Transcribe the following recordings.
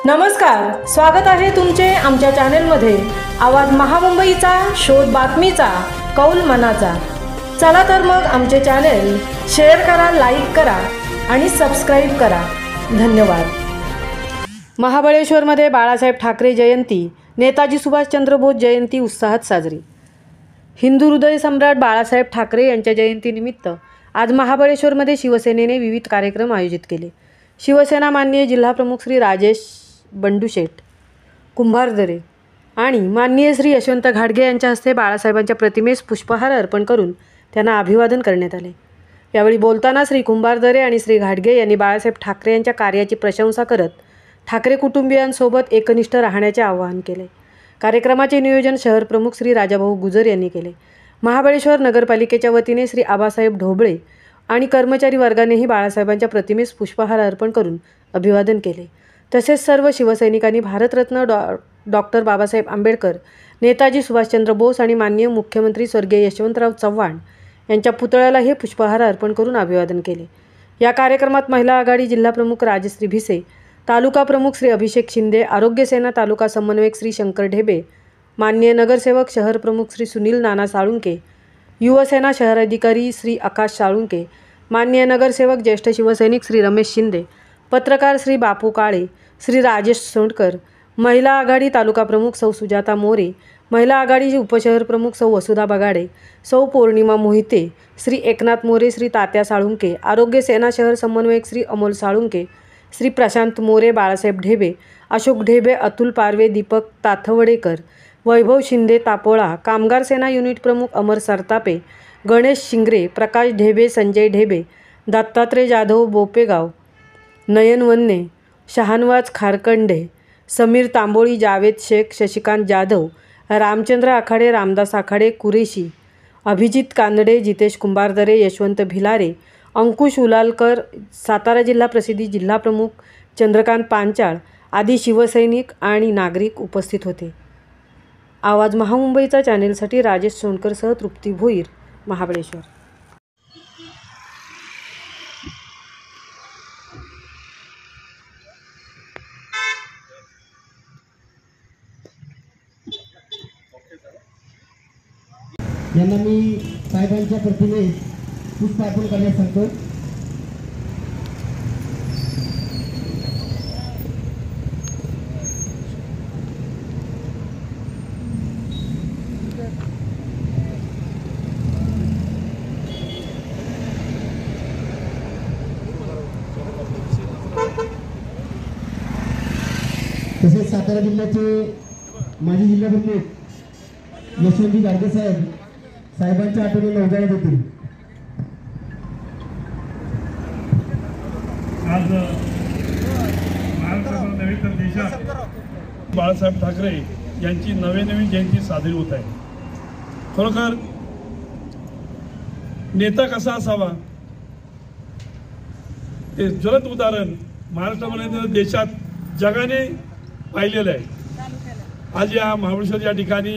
नमस्कार, स्वागत आहे तुमचे आमच्या चॅनलमध्ये। आवाज महामुंबईचा, शोध बातमीचा, कौल मनाचा। चला तर मग आमचे चॅनल शेअर करा, लाईक करा आणि सबस्क्राइब करा। धन्यवाद। महाबळेश्वरमध्ये बाळासाहेब ठाकरे जयंती, नेताजी सुभाषचंद्र बोस जयंती उत्साहात साजरी। हिंदू हृदय सम्राट बाळासाहेब ठाकरे यांच्या जयंतीनिमित्त आज महाबळेश्वरमध्ये शिवसेनेने विविध कार्यक्रम आयोजित केले। शिवसेना माननीय जिल्हाप्रमुख श्री राजेश बंडूशेठ कुंभारदरे आणि माननीय श्री यशवंत घाडगे यांच्या हस्ते बाळासाहेबांच्या प्रतिमेस पुष्पहार अर्पण करून त्यांना अभिवादन करण्यात आले। यावेळी बोलताना श्री कुंभारदरे आणि श्री घाडगे यांनी बाळासाहेब ठाकरे यांच्या कार्याची प्रशंसा करत ठाकरे कुटुंबियांसोबत एकनिष्ठ राहण्याचे आवाहन केले। कार्यक्रमाचे नियोजन शहर प्रमुख श्री राजाभाऊ गुजर यांनी केले। महाबळेश्वर नगरपालिकेच्या वतीने श्री आबासाहेब ढोबळे आणि कर्मचारी वर्गानेही बाळासाहेबांच्या प्रतिमेस पुष्पहार अर्पण करून अभिवादन केले। तसेच सर्व शिवसैनिकांनी भारतरत्न डॉक्टर बाबासाहेब आंबेडकर, नेताजी सुभाषचंद्र बोस आणि माननीय मुख्यमंत्री स्वर्गीय यशवंतराव चव्हाण यांच्या पुतळ्यालाही पुष्पहार अर्पण करून अभिवादन केले। या कार्यक्रमात महिला आघाडी जिल्हाप्रमुख राजश्री भिसे, तालुका प्रमुख श्री अभिषेक शिंदे, आरोग्य सेना तालुका समन्वयक श्री शंकर ढेबे, माननीय नगरसेवक शहर प्रमुख श्री सुनील नाना साळुंके, युवसेना शहर अधिकारी श्री आकाश साळुंके, माननीय नगरसेवक ज्येष्ठ शिवसैनिक श्री रमेश शिंदे, पत्रकार श्री बापू काळे, श्री राजेश सोंडकर, महिला आघाडी तालुका प्रमुख सौ सुजाता मोरे, महिला आघाडी उपशहर प्रमुख सौ वसुधा बगाडे, सौ पौर्णिमा मोहिते, श्री एकनाथ मोरे, श्री तात्या साळुंके, आरोग्य सेना शहर समन्वयक श्री अमोल साळुंके, श्री प्रशांत मोरे, बाळासाहेब ढेबे, अशोक ढेबे, अतुल पारवे, दीपक ताथवडेकर, वैभव शिंदे तापोळा, कामगार सेना युनिट प्रमुख अमर सरतापे, गणेश शिंगरे, प्रकाश ढेबे, संजय ढेबे, दत्तात्रय जाधव बोपेगाव, नयन वन्ने, शहानवाज खारकंडे, समीर तांबोळी, जावेद शेख, शशिकांत जाधव, रामचंद्र आखाडे, रामदास आखाडे कुरेशी, अभिजित कानडे, जितेश कुंभारदरे, यशवंत भिलारे, अंकुश उलालकर, सातारा जिल्हा प्रसिद्धी जिल्हाप्रमुख चंद्रकांत पांचाळ आदी शिवसैनिक आणि नागरिक उपस्थित होते। आवाज महामुंबईचा चॅनेलसाठी राजेश सोनकरसह तृप्ती भोईर, महाबळेश्वर। यांना मी साहेबांच्या प्रतिमेस पुष्प अर्पण करण्यास सांगतो। तसेच सातारा जिल्ह्याचे माजी जिल्हाप्रमुख यशवंत घाडगे साहेबांच्या आठवणी नवजात होतील। आज महाराष्ट्रात नव्हे तर देशात बाळासाहेब ठाकरे यांची नवी जयंती साजरी होत आहे। खरोखर नेता कसा असावा हे ज्वलंत उदाहरण महाराष्ट्रामध्ये देशात जगाने पाहिलेलं आहे। आज या महाबळेश्वर या ठिकाणी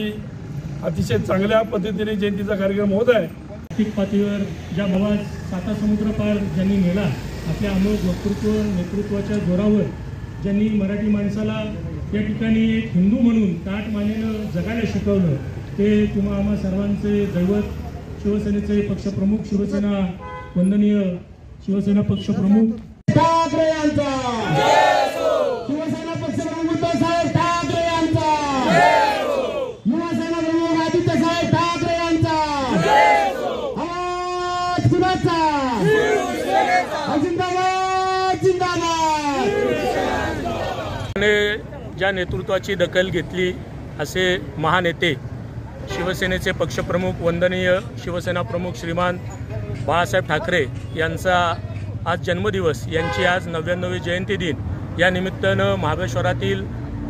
अतिशय चांगल्या पद्धतीने जयंतीचा कार्यक्रम होत आहे। जागतिक पातळीवर ज्या भावा साता समुद्र पार ज्यांनी नेला, आपल्या अमोघ वक्तृत्व नेतृत्वाच्या जोरावर ज्यांनी मराठी माणसाला या ठिकाणी एक हिंदू म्हणून ताठ मानेनं जगायला शिकवलं, ते तुम्हा आम्हा सर्वांचे दैवत, शिवसेनेचे पक्षप्रमुख, शिवसेना वंदनीय शिवसेना पक्षप्रमुख ठाकरे यांचा, शिवसेना पक्षप्रमुख उद्धवसाहेब ठाकरे यांचा, युवासेना प्रमुख आदित्यसाहेब ठाकरे यांचा, आवाज कुणाचा? जिंदाबाद जिंदाबाद। ज्या नेतृत्वाची दखल घेतली असे महानेते शिवसेनेचे पक्षप्रमुख वंदनीय शिवसेना प्रमुख श्रीमान बाळासाहेब ठाकरे यांचा आज जन्मदिवस, यांची आज 99वी जयंती दिन या निमित्तानं महाबळेश्वरातील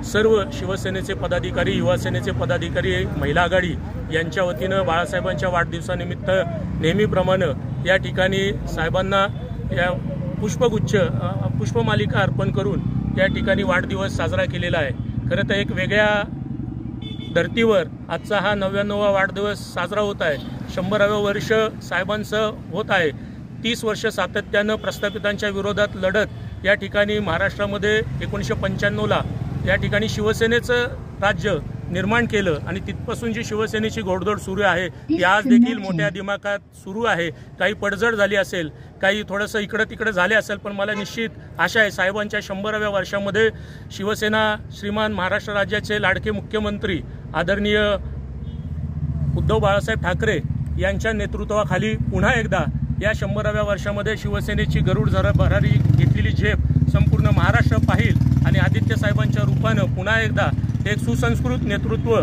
सर्व शिवसेनेचे पदाधिकारी, युवासेनेचे पदाधिकारी, महिला आघाडी यांच्या वतीनं बाळासाहेबांच्या वाढदिवसानिमित्त नेहमीप्रमाणे या ठिकाणी साहेबांना या पुष्पमालिका अर्पण करून या ठिकाणी वाढदिवस साजरा केलेला आहे। खरं तर एक वेगळ्या धर्तीवर आजचा हा 99वा वाढदिवस साजरा होत आहे। 100वे वर्ष साहेबांचं होत आहे। 30 वर्ष सातत्यानं प्रस्थापितांच्या विरोधात लढत या ठिकाणी महाराष्ट्रामध्ये 1995ला या ठिकाणी शिवसेनेचं राज्य निर्माण केलं आणि तिथपासून जी शिवसेनेची घोडदौड सुरू आहे ती आज देखील मोठ्या दिमाखात सुरू आहे. काही पडझड झाली असेल, काही थोडंसं इकडं तिकडं झाले असेल, पण मला निश्चित आशा आहे साहेबांच्या 100व्या वर्षामध्ये शिवसेना श्रीमान महाराष्ट्र राज्याचे लाडके मुख्यमंत्री आदरणीय उद्धव बाळासाहेब ठाकरे यांच्या नेतृत्वाखाली पुन्हा एकदा या 100व्या वर्षामध्ये शिवसेनेची गरुड भरारी घेतलेली झेप संपूर्ण महाराष्ट्र पाहिल आणि आदित्य साहेबांच्या रूपानं पुन्हा एकदा एक सुसंस्कृत नेतृत्व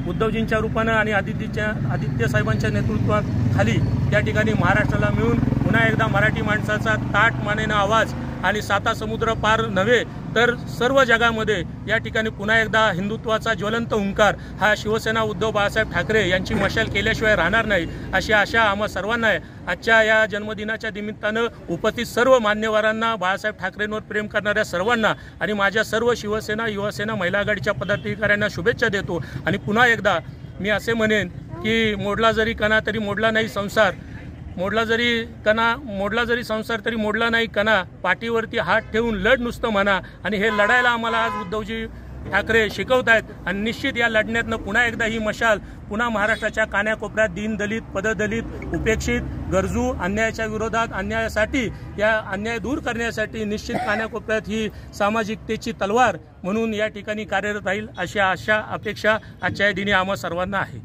उद्धवजींच्या रूपानं आणि आदित्य साहेबांच्या नेतृत्वाखाली या ठिकाणी महाराष्ट्राला मिळून पुन्हा एकदा मराठी माणसाचा ताठ मानेनं आवाज आणि 7 समुद्र पार नव्हे तर सर्व जगामध्ये या ठिकाणी पुन्हा एकदा हिंदुत्वाचा ज्वलंत हुंकार हा शिवसेना उद्धव बाळासाहेब ठाकरे यांची मशाल केल्याशिवाय राहणार नाही अशी आशा आम्हा सर्वांना आहे. आजच्या या जन्मदिनाच्या निमित्तानं उपस्थित सर्व मान्यवरांना, बाळासाहेब ठाकरेंवर प्रेम करणाऱ्या सर्वांना आणि माझ्या सर्व शिवसेना, युवासेना, महिला आघाडीच्या पदाधिकाऱ्यांना शुभेच्छा देतो. आणि पुन्हा एकदा मी असे म्हणेन की मोडला जरी कणा तरी मोडला नाही संसार, मोडला जरी संसार तरी मोडला नाही कणा, पाठीवरती हात ठेवून लढ नुसतं म्हणा. आणि हे लढायला आम्हाला आज उद्धवजी ठाकरे शिकवत आहेत आणि निश्चित या लढण्यातनं पुन्हा एकदा ही मशाल पुन्हा महाराष्ट्राच्या कान्याकोपऱ्यात दीनदलित, पददलित, उपेक्षित, गरजू, अन्यायाच्या विरोधात, अन्यायासाठी, या अन्याय दूर करण्यासाठी निश्चित कान्याकोपऱ्यात ही सामाजिकतेची तलवार म्हणून या ठिकाणी कार्यरत राहील अशी आशा, अपेक्षा आजच्या दिनी आम्हा सर्वांना आहे.